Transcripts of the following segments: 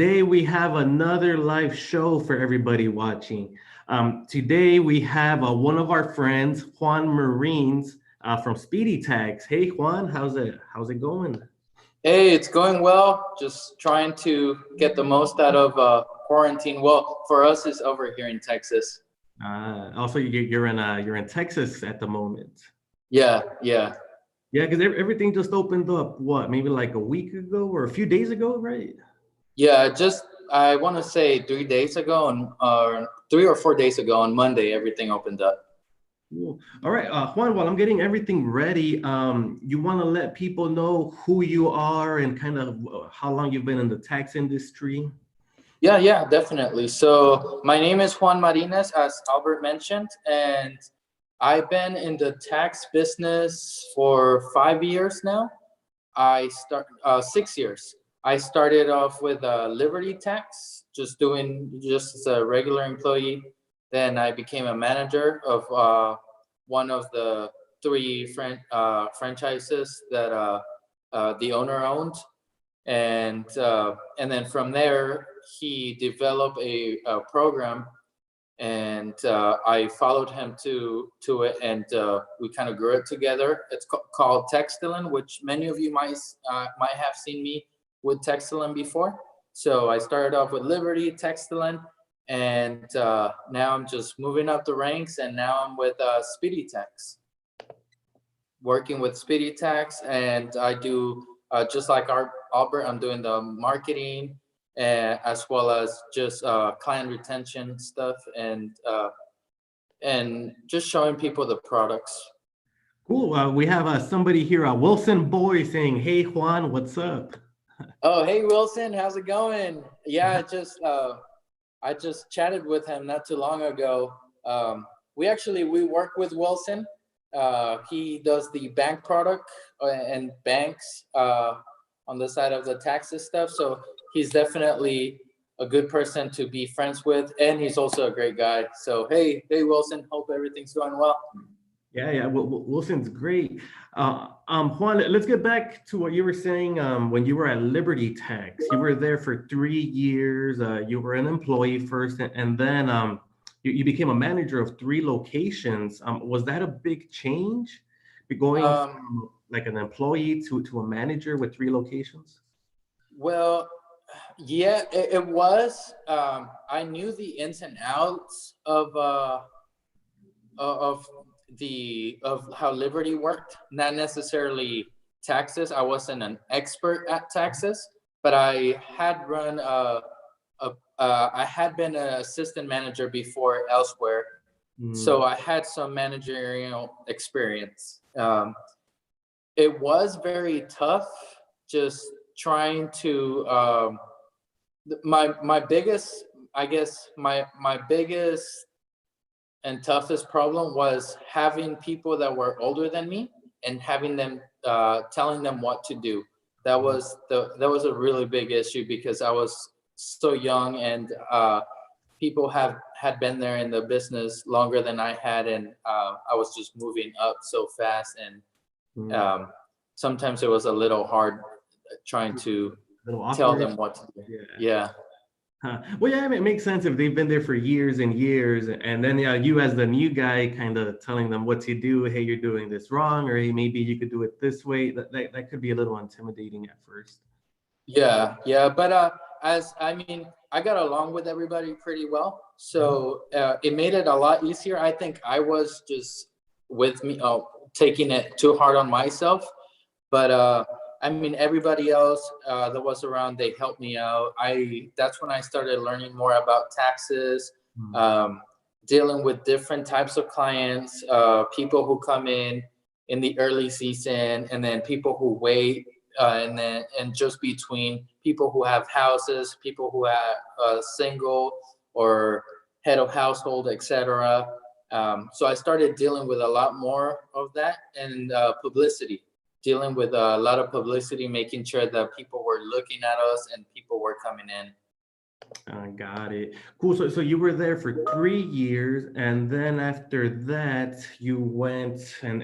today we have another live show for everybody watching. Today we have one of our friends, Juan Marines from Speede-tax. Hey Juan, how's it going? Hey, it's going well. Just trying to get the most out of quarantine. Well, for us, it's over here in Texas. Also, you're in Texas at the moment. Yeah, yeah, Yeah, because everything just opened up. What, maybe like a week ago or a few days ago, right? yeah. Just I want to say 3 days ago, and 3 or 4 days ago on Monday, everything opened up. Cool. All right, Juan, while I'm getting everything ready, you want to let people know who you are and kind of how long you've been in the tax industry? Yeah, yeah, definitely. So my name is Juan Martinez, as Albert mentioned, and I've been in the tax business for 5 years now. I start 6 years. I started off with Liberty Tax, just as a regular employee. Then I became a manager of one of the three franchises that the owner owned, and then from there he developed a program, and I followed him to it, and we kind of grew it together. It's called Textilin, which many of you might have seen me with Textilin before. So I started off with Liberty Textilin, and now I'm just moving up the ranks, and now I'm with Speede-tax, working with Speede-tax, and I do just like our Albert, I'm doing the marketing, as well as just client retention stuff, and just showing people the products. Cool. We have somebody here, Wilson Boy, saying, "Hey Juan, what's up?" Oh, hey Wilson, how's it going? Yeah, I just chatted with him not too long ago. We work with Wilson. He does the bank product and banks on the side of the taxes stuff. So he's definitely a good person to be friends with, and he's also a great guy. So hey Wilson, hope everything's going well. Yeah. Wilson's great. Juan, let's get back to what you were saying when you were at Liberty Tax. You were there for 3 years. You were an employee first, and then you became a manager of three locations. Was that a big change, going from like an employee to a manager with three locations? Well, yeah, it was. I knew the ins and outs of of how Liberty worked, not necessarily taxes. I wasn't an expert at taxes, but I had been an assistant manager before elsewhere, so I had some managerial experience. It was very tough, just trying to my biggest, I guess, my biggest and toughest problem was having people that were older than me and having them telling them what to do. That was a really big issue because I was so young, and people had been there in the business longer than I had, and I was just moving up so fast, and sometimes it was a little hard trying to tell them what to do. Yeah. Well, yeah, it makes sense if they've been there for years and years, and then you as the new guy kind of telling them what to do. Hey, you're doing this wrong, or hey, maybe you could do it this way. That could be a little intimidating at first. Yeah, but as I mean, I got along with everybody pretty well, so it made it a lot easier. I think I was just with me taking it too hard on myself, but I mean, everybody else that was around, they helped me out. That's when I started learning more about taxes, dealing with different types of clients, people who come in the early season, and then people who wait, and just between people who have houses, people who have single or head of household, etc. So I started dealing with a lot more of that, and publicity. Dealing with a lot of publicity, making sure that people were looking at us and people were coming in. I got it. Cool. So you were there for 3 years, and then after that, you went and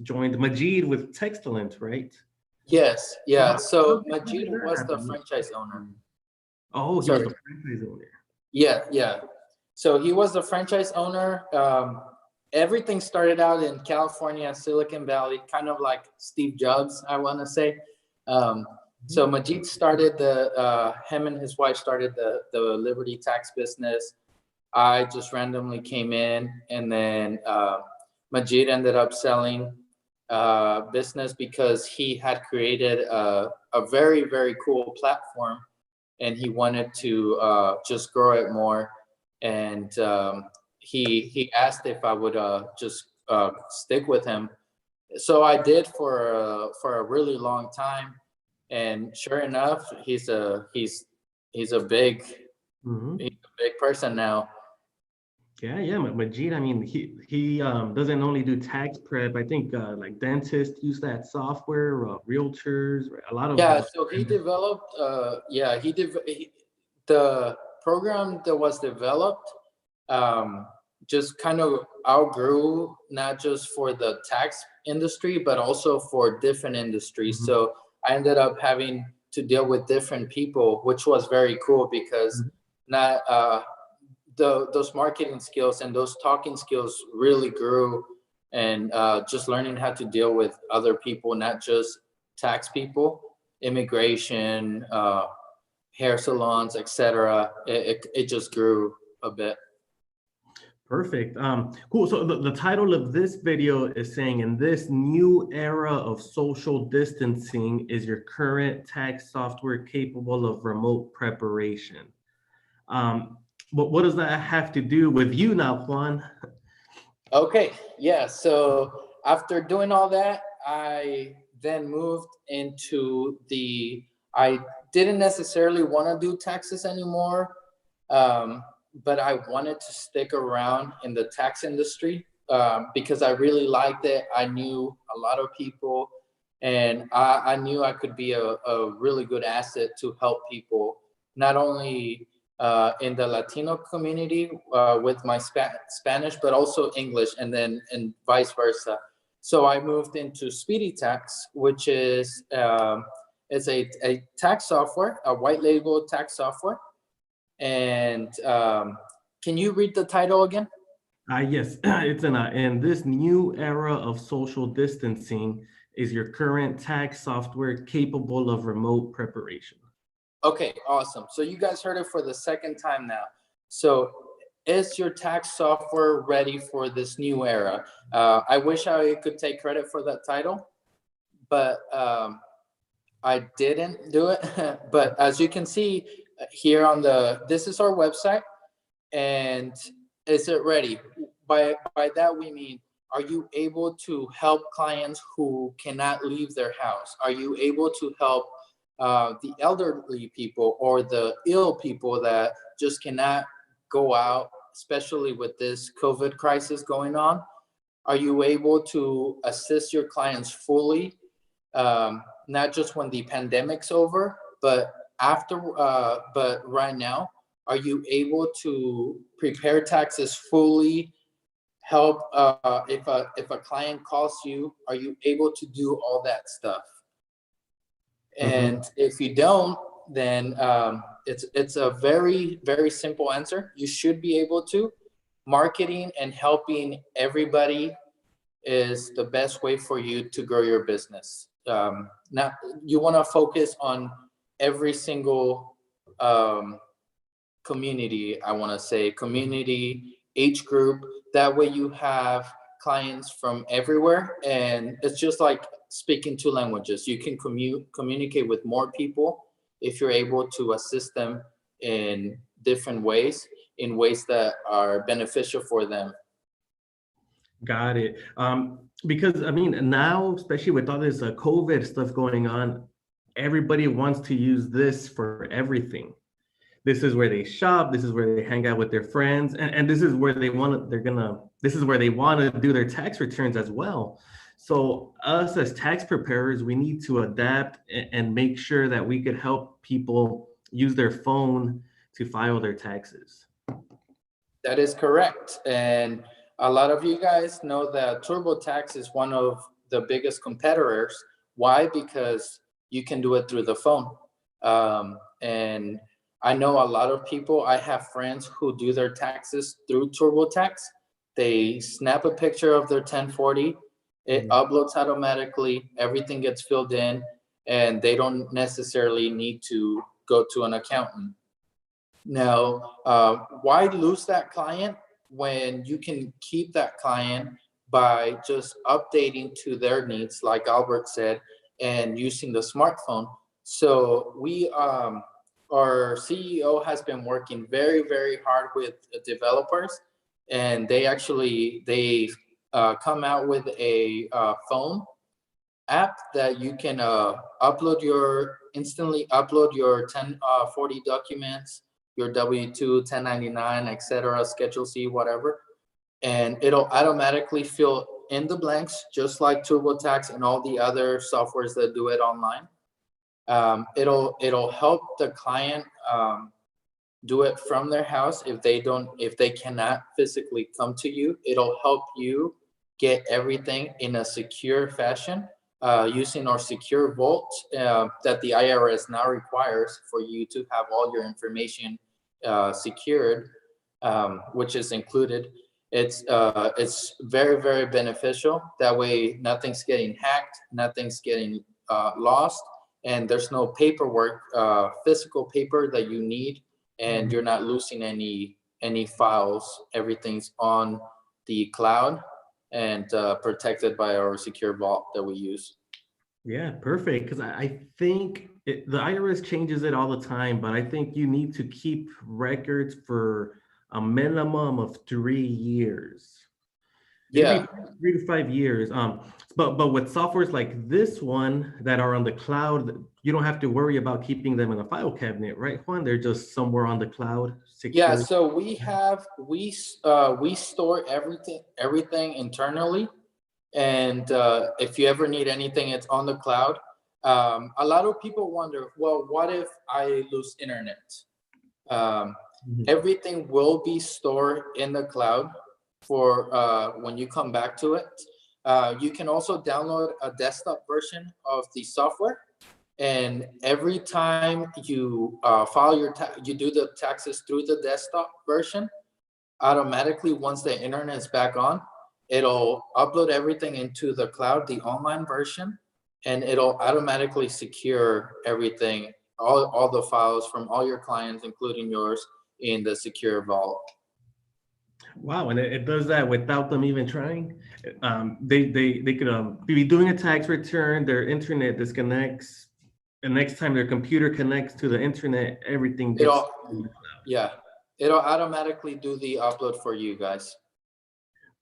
joined Majid with Textilent, right? Yes, How, yeah. how So how Majid did that was the happen? franchise owner. Oh, he So was the franchise owner. yeah. So he was the franchise owner. Everything started out in California, Silicon Valley, kind of like Steve Jobs, I want to say. So Majid started him and his wife started the Liberty Tax business. I just randomly came in, and then Majid ended up selling business because he had created a very, very cool platform, and he wanted to just grow it more. And he asked if I would just stick with him. So I did for a really long time, and sure enough, he's a big Mhm. he's a big person now. Yeah. Majid, I mean, he doesn't only do tax prep. I think like dentists use that software, realtors, a lot of Yeah, so he developed, the program that was developed just kind of outgrew, not just for the tax industry, but also for different industries. Mhm. So I ended up having to deal with different people, which was very cool because not those marketing skills and those talking skills really grew, and just learning how to deal with other people, not just tax people, immigration, hair salons, etc. It just grew a bit. Perfect. Cool. So the title of this video is saying, in this new era of social distancing, is your current tax software capable of remote preparation? But what does that have to do with you now, Juan? Okay, yeah. So after doing all that, I then moved into I didn't necessarily want to do taxes anymore, but I wanted to stick around in the tax industry because I really liked it. I knew a lot of people, and I knew I could be a really good asset to help people, not only in the Latino community with my Spanish, but also English, and vice versa. So I moved into Speede-tax, which is it's a tax software, a white label tax software. And can you read the title again? Yes, it's in this new era of social distancing, is your current tax software capable of remote preparation? Okay, awesome. So you guys heard it for the second time now. So is your tax software ready for this new era? I wish I could take credit for that title, but I didn't do it. But as you can see here this is our website, and is it ready? By that we mean, are you able to help clients who cannot leave their house? Are you able to help the elderly people or the ill people that just cannot go out, especially with this COVID crisis going on? Are you able to assist your clients fully, not just when the pandemic's over, but after, but right now? Are you able to prepare taxes fully? Help if a client calls you, are you able to do all that stuff? Mhm. And if you don't, then it's a very, very simple answer. You should be able to. Marketing and helping everybody is the best way for you to grow your business. Now, you want to focus on every single community, I want to say community, age group. That way you have clients from everywhere, and it's just like speaking two languages. You can communicate with more people if you're able to assist them in different ways, in ways that are beneficial for them. Got it. Because I mean, now, especially with all this COVID stuff going on, everybody wants to use this for everything. This is where they shop. This is where they hang out with their friends, and this is where this is where they want to do their tax returns as well. So us as tax preparers, we need to adapt and make sure that we could help people use their phone to file their taxes. That is correct. And a lot of you guys know that TurboTax is one of the biggest competitors. Why? Because you can do it through the phone. And I know a lot of people, I have friends who do their taxes through TurboTax. They snap a picture of their 1040, it uploads automatically, everything gets filled in, and they don't necessarily need to go to an accountant. Now, why lose that client when you can keep that client by just updating to their needs, like Albert said, and using the smartphone? So our CEO has been working very, very hard with developers, and they come out with a phone app that you can instantly upload your 1040 documents, your W-2, 1099, etc., Schedule C, whatever, and it'll automatically fill in the blanks, just like TurboTax and all the other softwares that do it online. It'll help the client do it from their house if they cannot physically come to you. It'll help you get everything in a secure fashion, using our secure vault that the IRS now requires for you to have all your information secured, which is included. It's very, very beneficial. That way, nothing's getting hacked, nothing's getting lost, and there's no paperwork, physical paper that you need, and you're not losing any files. Everything's on the cloud and protected by our secure vault that we use. Yeah, perfect. Because I think the IRS changes it all the time, but I think you need to keep records for a minimum of 3 years. Yeah. Maybe 3 to 5 years. But with softwares like this one that are on the cloud, you don't have to worry about keeping them in a file cabinet, right, Juan? They're just somewhere on the cloud. Yeah. So we store everything internally, and if you ever need anything, it's on the cloud. A lot of people wonder, well, what if I lose internet? Everything will be stored in the cloud for when you come back to it. You can also download a desktop version of the software, and every time you file you do the taxes through the desktop version, automatically once the internet is back on, it'll upload everything into the cloud, the online version, and it'll automatically secure everything, all the files from all your clients, including yours, in the secure vault. Wow, and it does that without them even trying. They could be doing a tax return, their internet disconnects, and next time their computer connects to the internet, everything gets it'll automatically do the upload for you guys.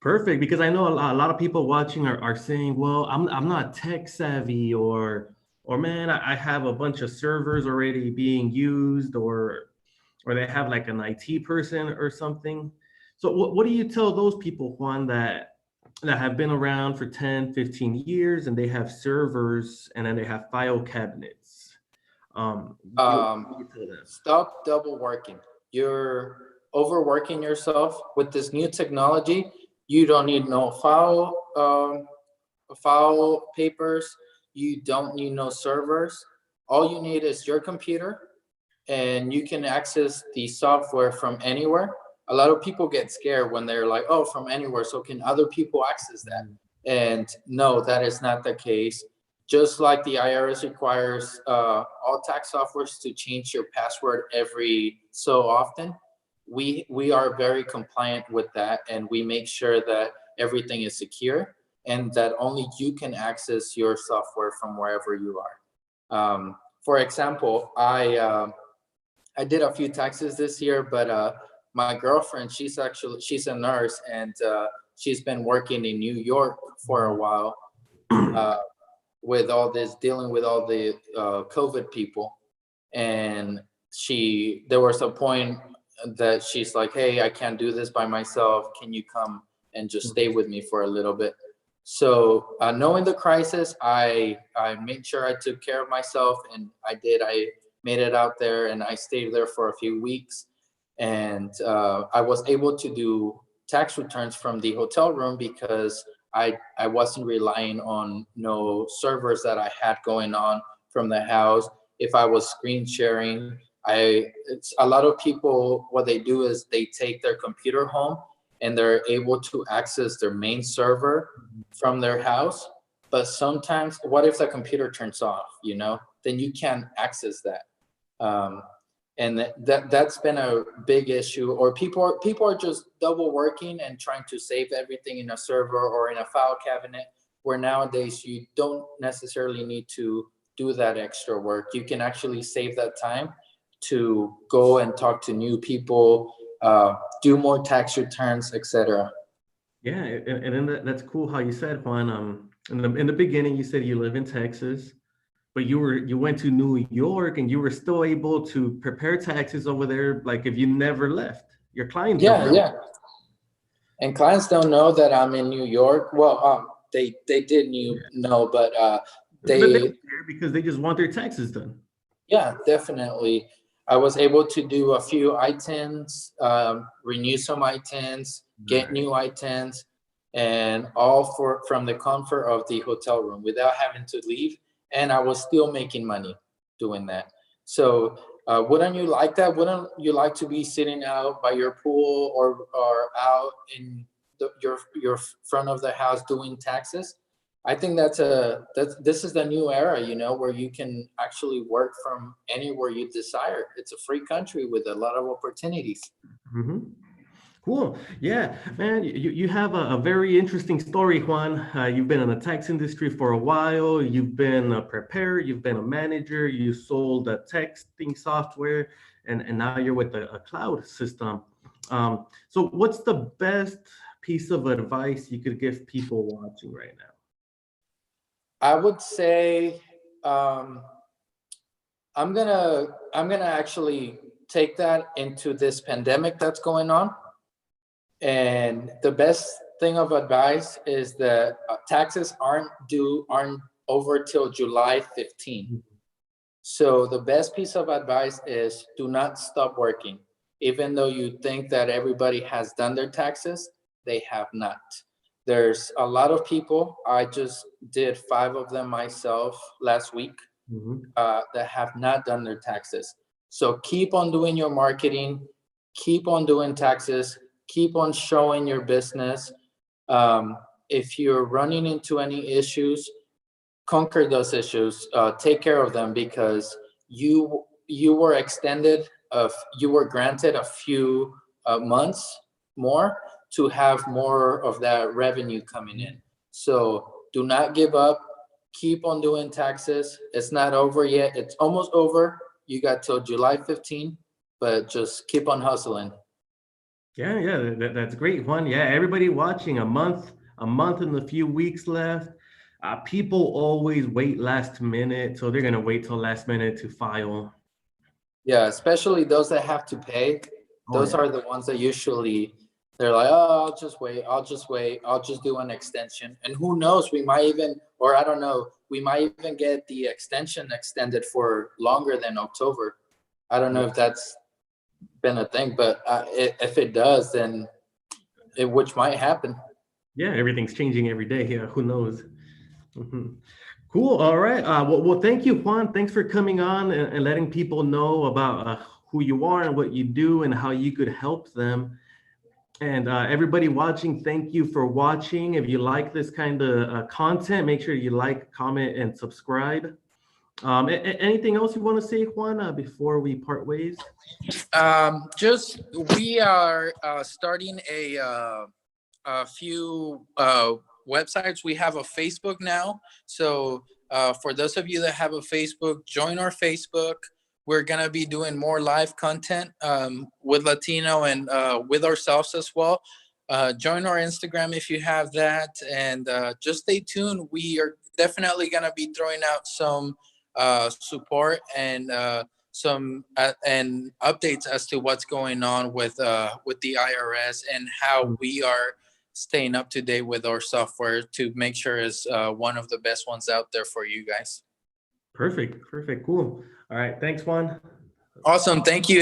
Perfect, because I know a lot of people watching are saying, well, I'm not tech savvy, or man, I have a bunch of servers already being used, or they have like an IT person or something. So what do you tell those people, Juan, that have been around for 10, 15 years, and they have servers and then they have file cabinets? Stop double working. You're overworking yourself with this new technology. You don't need no file papers. You don't need no servers. All you need is your computer, and you can access the software from anywhere. A lot of people get scared when they're like, oh, from anywhere, so can other people access that? And no, that is not the case. Just like the IRS requires all tax softwares to change your password every so often, we are very compliant with that, and we make sure that everything is secure and that only you can access your software from wherever you are. For example, I did a few taxes this year, but my girlfriend, she's a nurse, and she's been working in New York for a while with all this, dealing with all the COVID people. And there was a point that she's like, hey, I can't do this by myself. Can you come and just stay with me for a little bit? So knowing the crisis, I made sure I took care of myself, and I did. I made it out there, and I stayed there for a few weeks. And I was able to do tax returns from the hotel room because I wasn't relying on no servers that I had going on from the house. If I was screen sharing, It's a lot of people, what they do is they take their computer home and they're able to access their main server from their house. But sometimes, what if the computer turns off, then you can't access that. And that's been a big issue. Or people are just double working and trying to save everything in a server or in a file cabinet, where nowadays you don't necessarily need to do that extra work. You can actually save that time to go and talk to new people, do more tax returns, etc. Yeah, and then that's cool how you said, Juan. In the beginning, you said you live in Texas, but you went to New York and you were still able to prepare taxes over there, like if you never left. Your clients don't know. Yeah. And clients don't know that I'm in New York. Well, they did know, but But they they don't care because they just want their taxes done. yeah, definitely. I was able to do a few items, renew some items, get new items, and all from the comfort of the hotel room without having to leave. And I was still making money doing that. So wouldn't you like that? Wouldn't you like to be sitting out by your pool or out in your front of the house doing taxes? I think this is the new era, where you can actually work from anywhere you desire. It's a free country with a lot of opportunities. Mm-hmm. Cool. Yeah, man, you have a very interesting story, Juan. You've been in the tax industry for a while. You've been a preparer, you've been a manager, you sold a texting software, and now you're with a cloud system. So what's the best piece of advice you could give people watching right now? I would say I'm gonna actually take that into this pandemic that's going on. And the best thing of advice is that taxes aren't over till July 15th. So the best piece of advice is do not stop working. Even though you think that everybody has done their taxes, they have not. There's a lot of people, I just did 5 of them myself last week, that have not done their taxes. So keep on doing your marketing, keep on doing taxes, keep on showing your business. If you're running into any issues, conquer those issues, take care of them, because you were you were granted a few months more to have more of that revenue coming in. So do not give up. Keep on doing taxes. It's not over yet. It's almost over. You got till July 15th, but just keep on hustling. Yeah, that's great, Juan. Yeah, everybody watching, a month and a few weeks left. People always wait last minute, so they're gonna wait till last minute to file. Yeah, especially those that have to pay. Those are the ones that usually they're like, oh, I'll just wait. I'll just do an extension. And who knows, we might even, or I don't know, we might even get the extension extended for longer than October. I don't know if that's been a thing, but if it does, then which might happen. Yeah, everything's changing every day. Yeah, who knows? Mhm. Cool. All right. Well, thank you, Juan. Thanks for coming on and letting people know about who you are and what you do and how you could help them. And everybody watching, thank you for watching. If you like this kind of content, make sure you like, comment, and subscribe. Anything else you want to say, Juan, before we part ways? Just we are starting a few websites. We have a Facebook now. So for those of you that have a Facebook, join our Facebook. We're going to be doing more live content with Latino and with ourselves as well. Join our Instagram if you have that. And just stay tuned. We are definitely going to be throwing out some support and some and updates as to what's going on with the IRS and how we are staying up to date with our software to make sure it's one of the best ones out there for you guys. Perfect. Cool. All right. Thanks, Juan. Awesome. Thank you.